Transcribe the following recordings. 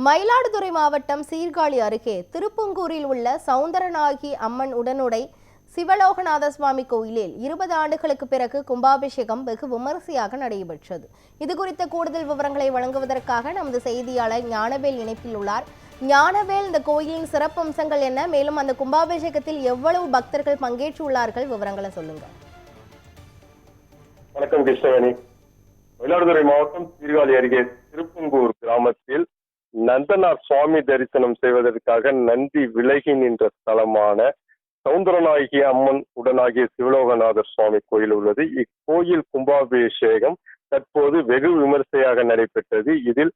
மயிலாடுதுறை மாவட்டம் சீர்காழி அருகே திருப்புங்கூரில் உள்ள சௌந்தரநாயகி அம்மன் உடனுடை சிவலோகநாத சுவாமி கோயிலில் 20 ஆண்டுகளுக்கு பிறகு கும்பாபிஷேகம் வெகு விமரிசையாக நடைபெற்றது. இதுகுறித்த கூடுதல் விவரங்களை வழங்குவதற்காக நமது செய்தியாளர் ஞானவேல் இணைப்பில் உள்ளார். ஞானவேல், இந்த கோயிலின் சிறப்பம்சங்கள் என்ன? மேலும் அந்த கும்பாபிஷேகத்தில் எவ்வளவு பக்தர்கள் பங்கேற்றுள்ளார்கள்? விவரங்களை சொல்லுங்க. வணக்கம் கிருஷ்ணவேணி. மயிலாடுதுறை மாவட்டம் சீர்காழி அருகே திருப்புங்கூர் கிராமத்தில் நந்தனார் சுவாமி தரிசனம் செய்வதற்காக நந்தி விலகி நின்ற ஸ்தலமான சௌந்தரநாயகி அம்மன் உடனாகிய சிவலோகநாதர் சுவாமி கோயில் உள்ளது. இக்கோயில் கும்பாபிஷேகம் தற்போது வெகு விமரிசையாக நடைபெற்றது. இதில்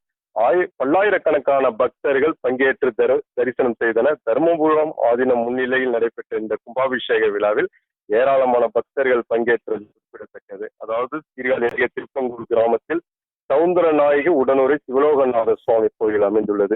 பல்லாயிரக்கணக்கான பக்தர்கள் பங்கேற்று தரிசனம் செய்தனர். தர்மபுரம் ஆதீனம் முன்னிலையில் நடைபெற்ற இந்த கும்பாபிஷேக விழாவில் ஏராளமான பக்தர்கள் பங்கேற்றது குறிப்பிடத்தக்கது. அதாவது சீர்காழி அருகே திருப்பங்கூர் கிராமத்தில் சௌந்தரநாயகி உடனுரை சிவலோகநாத சுவாமி கோயில் அமைந்துள்ளது.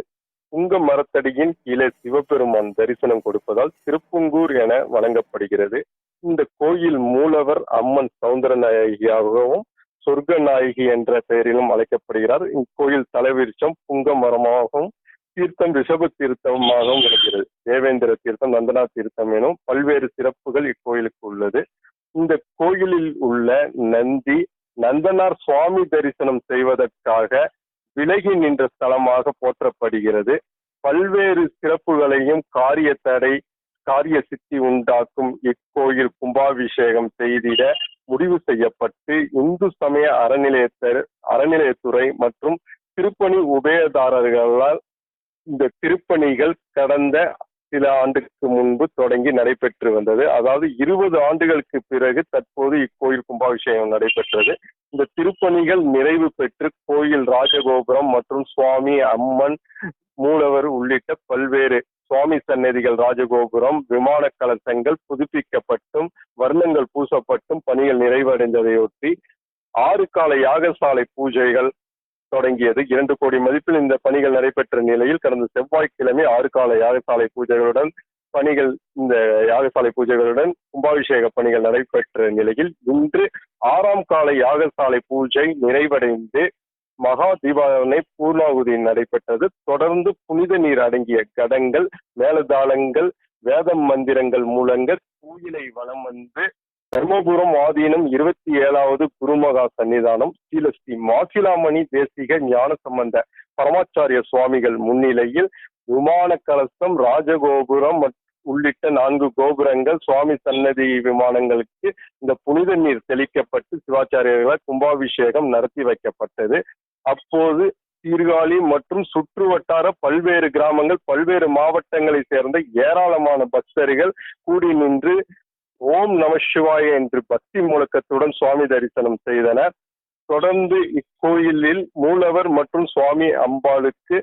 புங்க மரத்தடியின் கீழே சிவபெருமான் தரிசனம் கொடுப்பதால் திருப்புங்கூர் என வழங்கப்படுகிறது. இந்த கோயில் மூலவர் அம்மன் சௌந்தரநாயகியாகவும் சொர்க்கநாயகி என்ற பெயரிலும் அழைக்கப்படுகிறார். இக்கோயில் தலைவிருச்சம் புங்க மரமாகவும் தீர்த்தம் ரிஷப தீர்த்தமாகவும் இருக்கிறது. தேவேந்திர தீர்த்தம், நந்தனா தீர்த்தம் எனும் பல்வேறு சிறப்புகள் இக்கோயிலுக்கு உள்ளது. இந்த கோயிலில் உள்ள நந்தி நந்தனார் சுவாமி தரிசனம் செய்வதற்காக விலகி நின்ற ஸ்தலமாக போற்றப்படுகிறது. பல்வேறு சிறப்புகளையும் காரிய சித்தி உண்டாக்கும் இக்கோயில் கும்பாபிஷேகம் செய்திட முடிவு செய்யப்பட்டு இந்து சமய அறநிலையத்துறை மற்றும் திருப்பணி உபயதாரர்களால் இந்த திருப்பணிகள் கடந்த சில ஆண்டுக்கு முன்பு தொடங்கி நடைபெற்று வந்தது. அதாவது 20 ஆண்டுகளுக்கு பிறகு தற்போது இக்கோயில் கும்பாபிஷேகம் நடைபெற்றது. இந்த திருப்பணிகள் நிறைவு பெற்று கோயில் ராஜகோபுரம் மற்றும் சுவாமி, அம்மன், மூலவர் உள்ளிட்ட பல்வேறு சுவாமி சன்னதிகள், ராஜகோபுரம், விமான கலசங்கள் புதுப்பிக்கப்பட்டும் வர்ணங்கள் பூசப்பட்டும் பணிகள் நிறைவடைந்ததையொட்டி 6 கால யாகசாலை பூஜைகள் தொடங்கியது. 2 கோடி மதிப்பில் இந்த பணிகள் நடைபெற்ற நிலையில் கடந்த செவ்வாய்க்கிழமை 6 கால யாகசாலை பூஜைகளுடன் கும்பாபிஷேக பணிகள் நடைபெற்ற நிலையில் இன்று 6ஆம் கால யாகசாலை பூஜை நிறைவடைந்து மகா தீபாவளி பூர்ணாகுதி நடைபெற்றது. தொடர்ந்து புனித நீர் அடங்கிய கடங்கள், மேலதாளங்கள், வேத மந்திரங்கள் மூலங்கள் கோயிலை வலம் வந்து தர்மபுரம் ஆதீனம் 27வது குருமகா சன்னிதானம் ஸ்ரீ மாசிலாமணி தேசிக ஞான சம்பந்த பரமாச்சாரிய சுவாமிகள் முன்னிலையில் விமான கலசம், ராஜகோபுரம் உள்ளிட்ட 4 கோபுரங்கள், சுவாமி சன்னதி விமானங்களுக்கு இந்த புனித நீர் தெளிக்கப்பட்டு சிவாச்சாரியர்களால் கும்பாபிஷேகம் நடத்தி வைக்கப்பட்டது. அப்போது சீர்காழி மற்றும் சுற்று வட்டார பல்வேறு கிராமங்கள், பல்வேறு மாவட்டங்களை சேர்ந்த ஏராளமான பக்தர்கள் கூடி நின்று ஓம் நம சிவாய என்று பக்தி முழக்கத்துடன் சுவாமி தரிசனம் செய்தனர். தொடர்ந்து இக்கோயிலில் மூலவர் மற்றும் சுவாமி அம்பாளுக்கு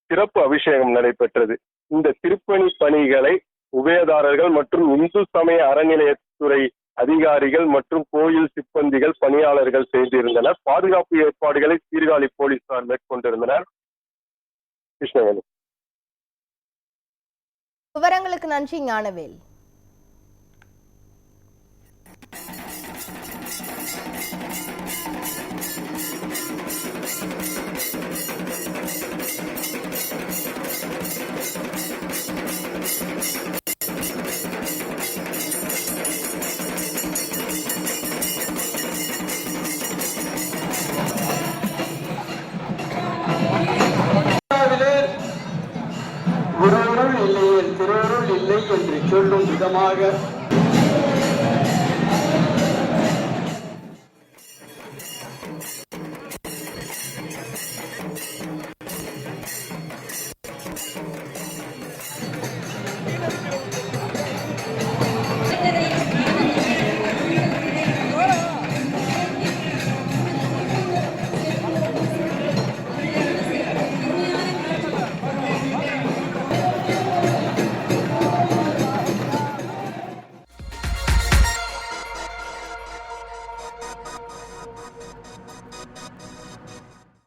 சிறப்பு அபிஷேகம் நடைபெற்றது. இந்த திருப்பணி பணிகளை உபயதாரர்கள் மற்றும் இந்து சமய அறநிலையத்துறை அதிகாரிகள் மற்றும் கோயில் சிப்பந்திகள், பணியாளர்கள் செய்திருந்தனர். பாதுகாப்பு ஏற்பாடுகளை சீர்காழி போலீசார் மேற்கொண்டிருந்தனர். கிருஷ்ணவேணி. விவரங்களுக்கு நன்றி ஞானவேல். ஒருவருள் இல்லையே திருவருள் இல்லை என்று சொல்லும் விதமாக